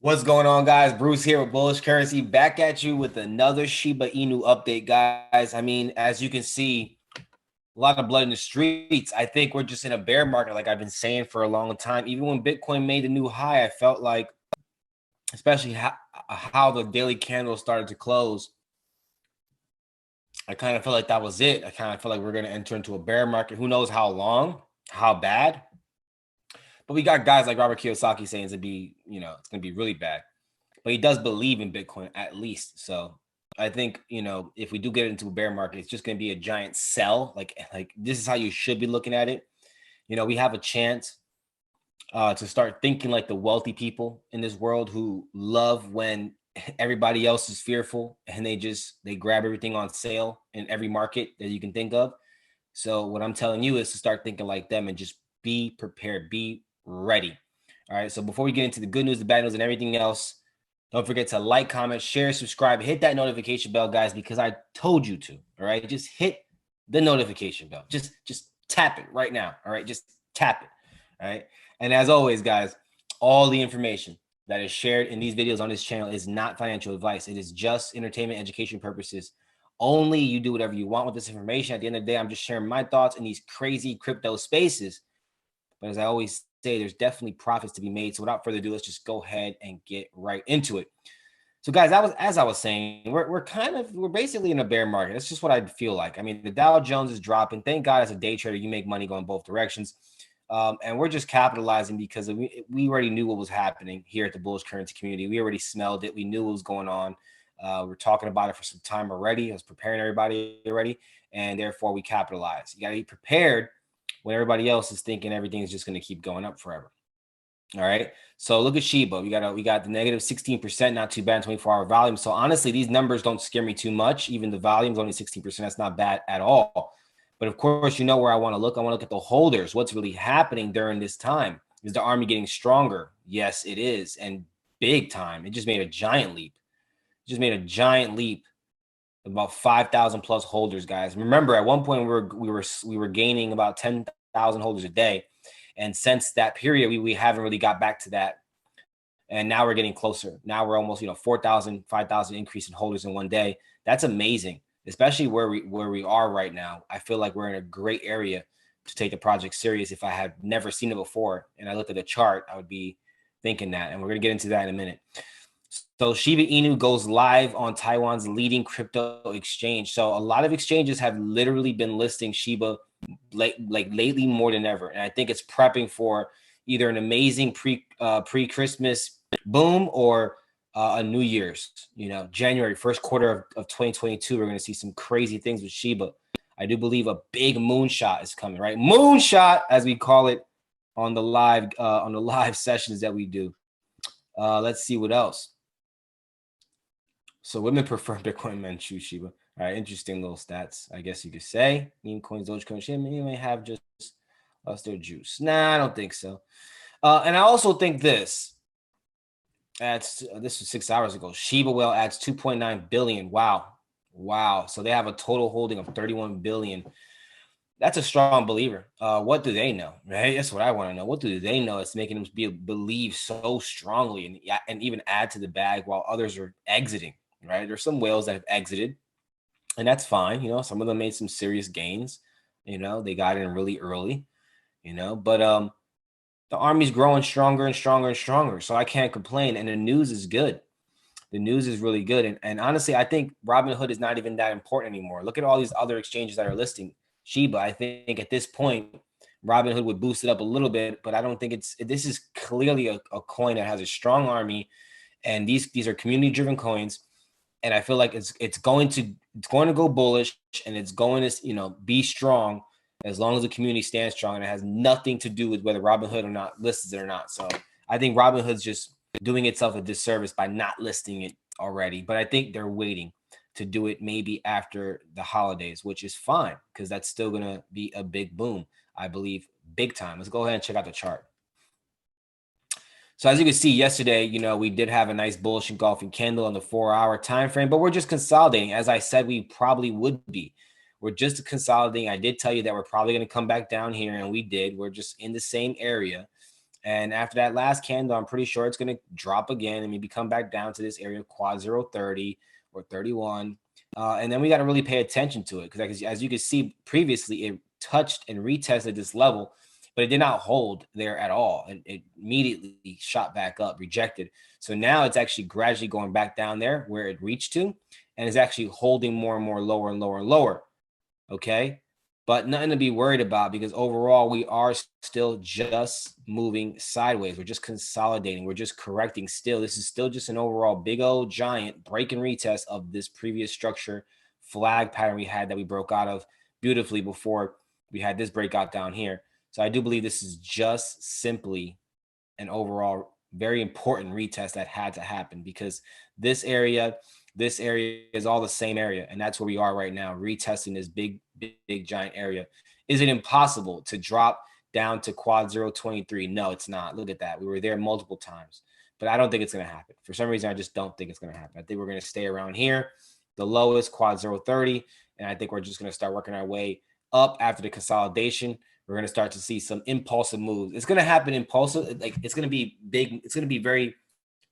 What's going on, guys? Bruce here with Bullish Currency, back at you with another Shiba Inu update, guys. I mean, as you can see, a lot of blood in the streets. I think we're just in a bear market, like I've been saying for a long time. Even when Bitcoin made the new high, I felt like, especially how the daily candles started to close, I kind of felt like that was it. I kind of felt like we're going to enter into a bear market. Who knows how long, how bad? But we got guys like Robert Kiyosaki saying it's going to be really bad. But he does believe in Bitcoin at least. So I think, if we do get into a bear market, it's just going to be a giant sell. Like this is how you should be looking at it. We have a chance to start thinking like the wealthy people in this world who love when everybody else is fearful and they grab everything on sale in every market that you can think of. So what I'm telling you is to start thinking like them and just be prepared, be ready. All right. So before we get into the good news, the bad news, and everything else, don't forget to like, comment, share, subscribe, hit that notification bell, guys, because I told you to. All right. Just hit the notification bell. Just tap it right now. All right. Just tap it. All right. And as always, guys, all the information that is shared in these videos on this channel is not financial advice. It is just entertainment, education purposes only. You do whatever you want with this information. At the end of the day, I'm just sharing my thoughts in these crazy crypto spaces. But as I always say, there's definitely profits to be made. So without further ado, let's just go ahead and get right into it. So guys, as I was saying, we're basically in a bear market. That's just what I feel like. I mean, the Dow Jones is dropping. Thank God, as a day trader, you make money going both directions. And we're just capitalizing because we already knew what was happening here at the Bullish Currency community. We already smelled it. We knew what was going on. We're talking about it for some time already. I was preparing everybody already, and therefore we capitalize. You got to be prepared when everybody else is thinking everything is just going to keep going up forever. All right. So look at Shiba. We got the negative 16%, not too bad, 24-hour volume. So honestly, these numbers don't scare me too much. Even the volume is only 16%. That's not bad at all. But of course, you know where I want to look. I want to look at the holders. What's really happening during this time? Is the army getting stronger? Yes, it is. And big time. It just made a giant leap. It just made a giant leap. About 5,000 plus holders, guys. Remember, at one point we were gaining about 10,000 holders a day, and since that period, we haven't really got back to that. And now we're getting closer. Now we're almost 4,000, 5,000 increase in holders in one day. That's amazing, especially where we are right now. I feel like we're in a great area to take the project serious. If I had never seen it before and I looked at the chart, I would be thinking that. And we're gonna get into that in a minute. So Shiba Inu goes live on Taiwan's leading crypto exchange. So a lot of exchanges have literally been listing Shiba like lately more than ever, and I think it's prepping for either an amazing pre-Christmas boom or a New Year's. January, first quarter of 2022, we're going to see some crazy things with Shiba. I do believe a big moonshot is coming, right? Moonshot, as we call it on the live sessions that we do. Let's see what else. So women prefer Bitcoin, men choose Shiba. All right, interesting little stats, I guess you could say. Meme coins, Dogecoin, you may have just lost their juice. Nah, I don't think so. And I also think this was 6 hours ago. Shiba Whale adds 2.9 billion. Wow. So they have a total holding of 31 billion. That's a strong believer. What do they know, right? That's what I want to know. What do they know? It's making them believe so strongly and even add to the bag while others are exiting, right? There's some whales that have exited, and that's fine. Some of them made some serious gains. They got in really early, but the army's growing stronger and stronger and stronger. So I can't complain. And the news is good. The news is really good. And honestly, I think Robinhood is not even that important anymore. Look at all these other exchanges that are listing Shiba. I think at this point, Robinhood would boost it up a little bit, but I don't think this is clearly a coin that has a strong army, and these are community driven coins. And I feel like it's going to go bullish, and it's going to be strong as long as the community stands strong, and it has nothing to do with whether Robinhood or not lists it or not. So I think Robinhood's just doing itself a disservice by not listing it already. But I think they're waiting to do it maybe after the holidays, which is fine because that's still going to be a big boom, I believe, big time. Let's go ahead and check out the chart. So as you can see yesterday, we did have a nice bullish engulfing candle on the 4-hour time frame, but we're just consolidating. As I said, we probably would be. We're just consolidating. I did tell you that we're probably going to come back down here, and we did. We're just in the same area. And after that last candle, I'm pretty sure it's going to drop again and maybe come back down to this area, quad 030 or 31. And then we got to really pay attention to it because as you can see previously, it touched and retested this level, but it did not hold there at all. And it immediately shot back up, rejected. So now it's actually gradually going back down there where it reached to, and is actually holding more and more lower and lower and lower. Okay. But nothing to be worried about because overall we are still just moving sideways. We're just consolidating. We're just correcting still. This is still just an overall big old giant break and retest of this previous structure flag pattern we had that we broke out of beautifully before we had this breakout down here. So I do believe this is just simply an overall very important retest that had to happen because this area is all the same area, and that's where we are right now, retesting this big giant area. Is it impossible to drop down to quad 023? No, it's not. Look at that. We were there multiple times, but I don't think it's going to happen. For some reason, I just don't think it's going to happen. I think we're going to stay around here, the lowest quad 030, and I think we're just going to start working our way up after the consolidation. We're going to start to see some impulsive moves. It's going to happen impulsive. Like it's going to be big. It's going to be very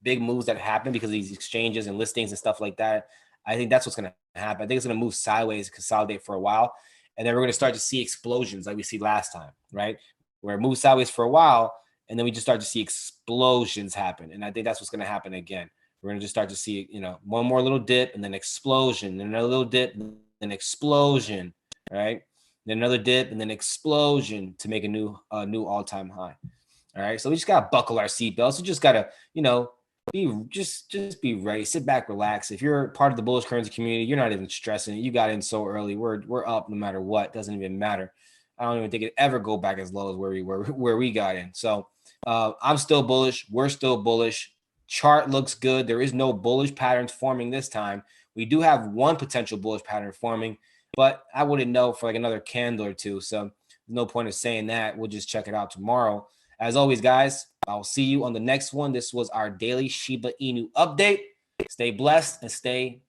big moves that happen because of these exchanges and listings and stuff like that. I think that's what's going to happen. I think it's going to move sideways, consolidate for a while, and then we're going to start to see explosions like we see last time, right? Where it moves sideways for a while, and then we just start to see explosions happen. And I think that's what's going to happen again. We're going to just start to see, one more little dip and then explosion, then another little dip, and then explosion, right? Then another dip and then explosion to make a new all-time high. All right. So we just got to buckle our seatbelts. We just got to, just be ready, sit back, relax. If you're part of the bullish currency community, you're not even stressing it. You got in so early. We're up no matter what. Doesn't even matter. I don't even think it ever go back as low as where we got in. So I'm still bullish. We're still bullish. Chart looks good. There is no bullish patterns forming this time. We do have one potential bullish pattern forming, but I wouldn't know for like another candle or two. So no point of saying that. We'll just check it out tomorrow. As always, guys, I'll see you on the next one. This was our daily Shiba Inu update. Stay blessed and stay